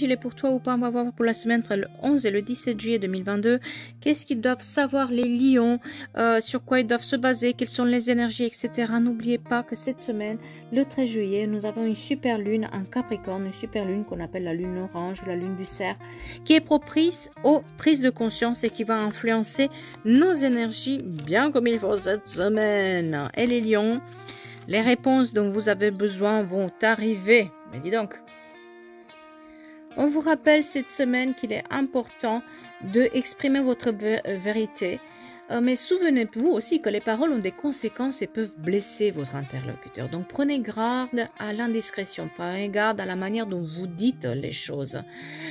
message, il est pour toi ou pas? On va voir pour la semaine entre le 11 et le 17 juillet 2022. Qu'est-ce qu'ils doivent savoir les lions? Sur quoi ils doivent se baser? Quelles sont les énergies, etc. N'oubliez pas que cette semaine, le 13 juillet, nous avons une super lune en Capricorne, une super lune qu'on appelle la lune orange, la lune du cerf, qui est propice aux prises de conscience et qui va influencer nos énergies bien comme il faut cette semaine. Et les lions, les réponses dont vous avez besoin vont arriver. Mais dis donc. On vous rappelle cette semaine qu'il est important de exprimer votre vérité. Mais souvenez-vous aussi que les paroles ont des conséquences et peuvent blesser votre interlocuteur. Donc prenez garde à l'indiscrétion, prenez garde à la manière dont vous dites les choses.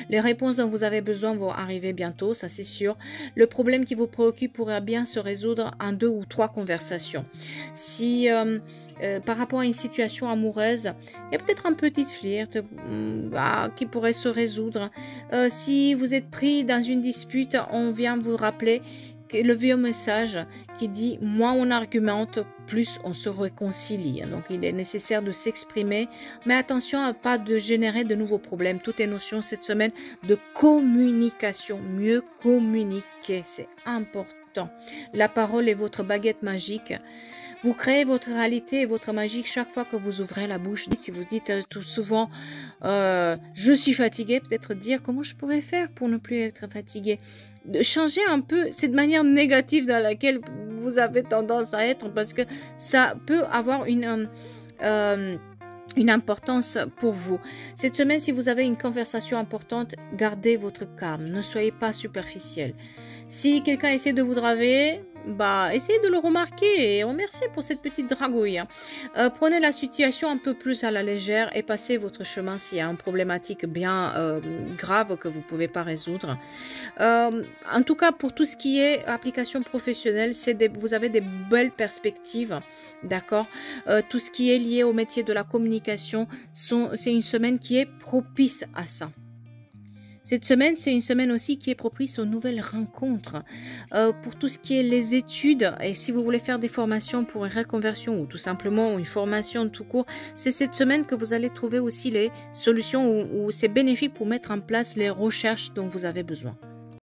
Les réponses dont vous avez besoin vont arriver bientôt, ça c'est sûr. Le problème qui vous préoccupe pourrait bien se résoudre en 2 ou 3 conversations. Si par rapport à une situation amoureuse, il y a peut-être un petit flirt qui pourrait se résoudre. Si vous êtes pris dans une dispute, on vient vous rappeler le vieux message qui dit « moins on argumente, plus on se réconcilie ». Donc il est nécessaire de s'exprimer, mais attention à pas de générer de nouveaux problèmes. Tout est notion cette semaine de communication, mieux communiquer, c'est important. La parole est votre baguette magique. Vous créez votre réalité et votre magie chaque fois que vous ouvrez la bouche. Si vous dites tout souvent je suis fatigué, peut-être dire comment je pourrais faire pour ne plus être fatigué. De changer un peu cette manière négative dans laquelle vous avez tendance à être, parce que ça peut avoir une importance pour vous. Cette semaine, si vous avez une conversation importante, gardez votre calme, ne soyez pas superficiel. Si quelqu'un essaie de vous draguer, essayez de le remarquer et remerciez pour cette petite dragouille. Prenez la situation un peu plus à la légère et passez votre chemin s'il y a une problématique bien grave que vous ne pouvez pas résoudre. En tout cas, pour tout ce qui est application professionnelle, vous avez des belles perspectives, d'accord? Tout ce qui est lié au métier de la communication, c'est une semaine qui est propice à ça. Cette semaine, c'est une semaine aussi qui est propice aux nouvelles rencontres. Pour tout ce qui est les études, et si vous voulez faire des formations pour une reconversion ou tout simplement une formation tout court, c'est cette semaine que vous allez trouver aussi les solutions où c'est bénéfique pour mettre en place les recherches dont vous avez besoin.